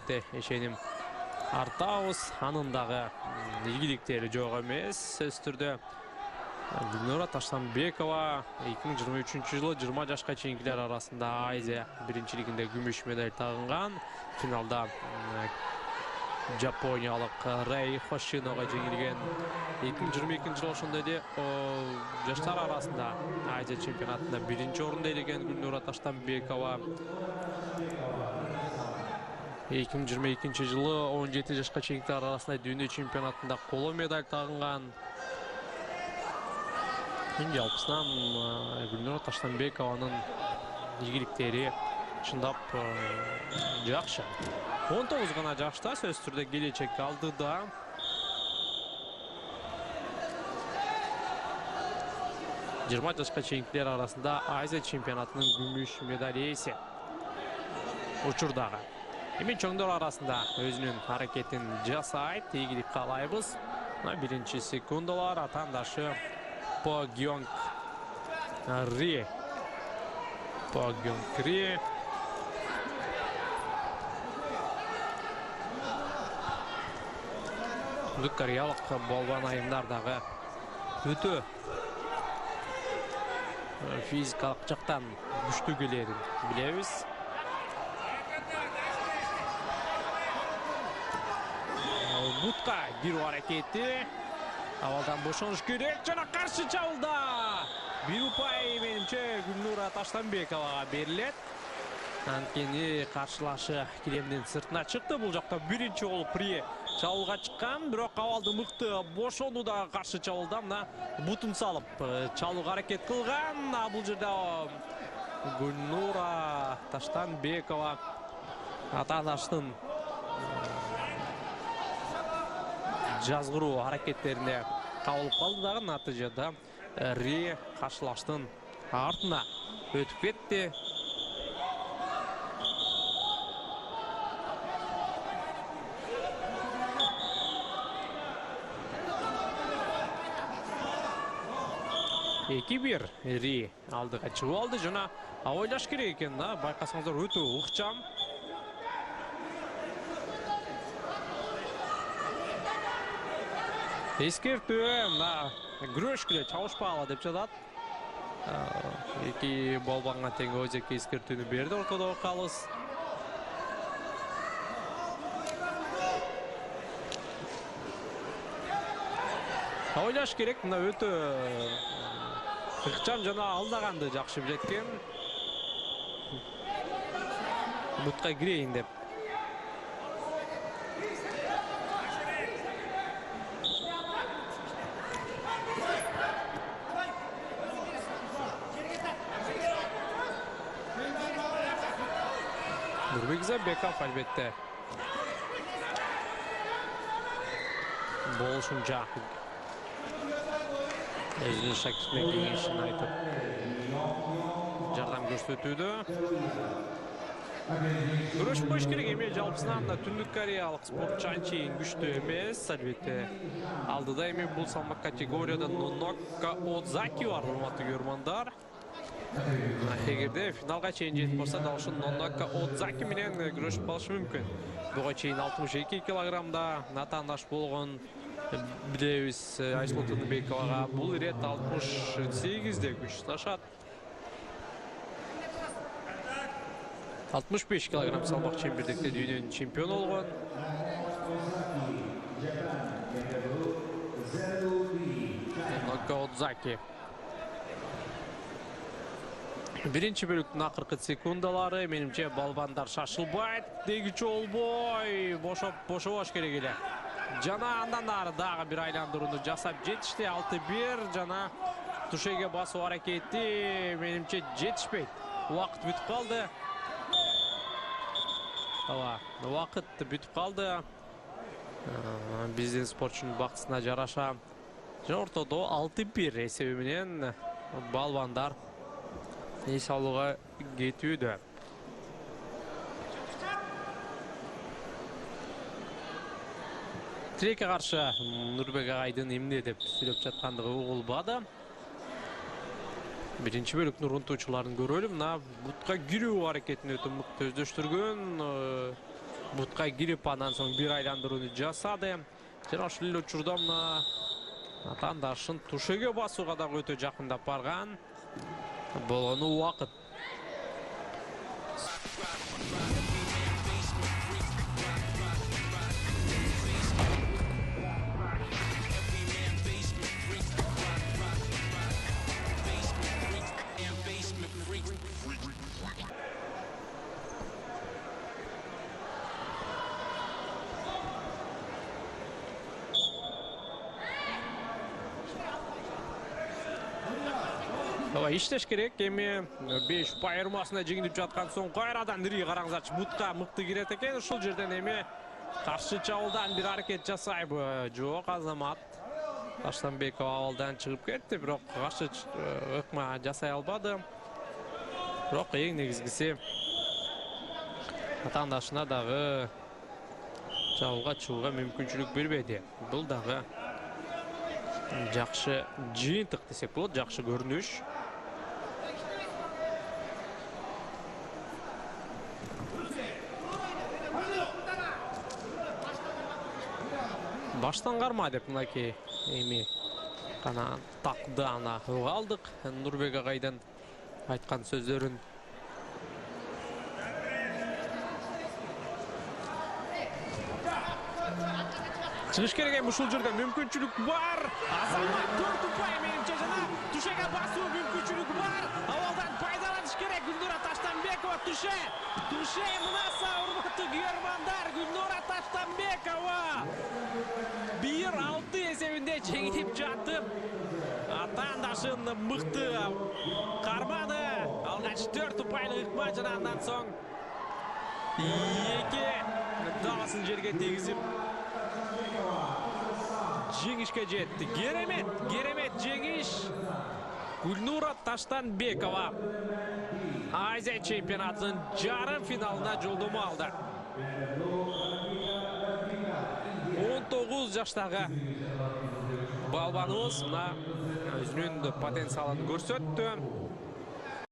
албетте ишеним артабыз. Анын дагы ийгиликтери жок эмес. Сөз түрдө Гүлнура Таштанбекова 2023 жылы 20 жашка чейинкилер арасында Азия биринчилигинде күмүш медаль тагынган. Финалда Жапониялык Рэй Хошинога жеңилген. 2022 жылы ошондой эле жаштар арасында Азия чемпионатында биринчи орунду ээлеген Гүлнура Таштанбекова 2022 жылы 17 жашка чейинкилер арасында дүйнө чемпионатында коло медаль тагынган. Жалпысынан Гүлнура Таштанбекованын ийгиликтери чындап жакшы. 19 гана жашта, сөз түрдө келечек алдыда. Жыйырма жашка чейинкилер арасында Азия чемпионатынын күмүш медаль ээси. Учурдагы эми чоңдор арасында өзүнүн аракетин жасайт, ийгилик каалайбыз. Биринчи секундалар атаандашы По Гёнг Ри. Кореялык балбан айымдар дагы өтө физикалык жактан күчтүү келерин билебиз. Бутка кирүү аракети. Авалдан бошоныш керек, жана каршы чабуулда. Бир упай менимче Гүлнура Таштанбековага берилет. Анткени каршылашы киремдин сыртына чыкты. Бул жакта биринчи болуп При чабуулга чыккан, бирок абалды мыкты бошонууда каршы чабуулда мына бутун салып чабууга аракет кылган. Бул жерде Гүлнура Таштанбекова атаандаштын жазгыруу аракеттерине кабылып калды дагы. Натыйжада Ри каршылаштын артына өтүп кетти. Эки бир Ри алдыга чыгып алды жана ойлош керек экен да. Байкасаңыздар өтө ыкчам. Эскертүү, күрөшкүлө чабышпагыла деп жатат. Эки балбанга тең өзекке эскертүүнү берди ортодогу калыс. Ойлош керек, мына өтө ыкчам жана алдаганды жакшы билет экен. Бутка кирейин деп. Нурбекзабеков албетте болушунча өзүнүн шакиртине кеңешин айтып жардам көрсөтүүдө. Күрөшпөш керек эми жалпысынан түндүк кореялык спортчу анчейин күчтүү эмес. Албетте алдыда эми бул салмак категорияда Нонока Одзаки бар, урматтуу көрөрмандар. Эгерде финалга чейин жетип барса да ошол Нонока Одзаки менен күрөшүп калышы мүмкүн. Буга чейин 62 килограммда натаандаш болгон билебиз Айсулу Тыныбековага. Бул ирет 68де күч ташат. 65 килограмм салмак чембирдикте дүйнөнүн чемпиону болгон. Нонока Одзаки. Биринчи бөлүктүн акыркы секундалары менимче балбандар шашылбайт. Дегичи болбой, бошобош керек эле. Жана андан ары дагы бир айландырууну жасап жетишти. 6-1 жана тушеге басуу аракети менимче жетишпейт. Убакыт бүтүп калды. Убакыт бүтүп калды. Биздин спортчунун бактысына жараша ортодо 6-1 эсеби менен балбандар эс алууга кетүүдө. Тилекке каршы Нурбек агайдын эмне деп сүйлөп жаткандыгы угулбады. Биринчи бөлүктүн урунтуучуларын көрөлүм. Мына бутка кирүү аракетин өтө мыкты өздөштүргөн. Бутқа кирип андан соң бир айландырууну жасады. Жана ушул эле учурда мына атаандашын тушеге басууга дагы өтө жакындап барган. Болгону убакыт. Иштеш керек, эми 5 ұпай айырмасына жеңилип жаткан соң кайрадан ири караңыздарчы, Бутка мыкты кирет экен. Ушул жерден эми каршы чабуулдан бир аракет жасайбы? Жок, Азамат Таштанбеков абалдан чыгып кетти, бирок каршы ыкма жасай албады. Бирок эң негизгиси атаандашына дагы чабуулга чыгууга мүмкүнчүлүк бербеди. Бул дагы жакшы жыйынтык десек болот, жакшы көрүнүш. Баштан карма деп мынакей эми кана такдана алдык. Нурбек агайдан айткан сөздөрүн чыгыш керек эми, ушул жерде мүмкүнчүлүк бар. Азамат 4 ұпай менимче жана тушеге басуу мүмкүнчүлүк бар. Абалдан пайдаланыш керек. Гүлнура Таштанбекова туше мынаса, урматтуу көрөрмандар, Гүлнура Таштанбекова 1-6 эсебинде жеңилип жатып, атаандашын мыкты кармады. Алгач 4 ұпайлык ыкма жана андан соң 2 даласын жерге тийгизип жеңишке жетти. Керемет жеңиш. Гүлнура Таштанбекова Азия чемпионатынын жарым финалына жолдомо алды. 19 жаштагы балбаныбыз мына өзүнүн потенциалын көрсөттү.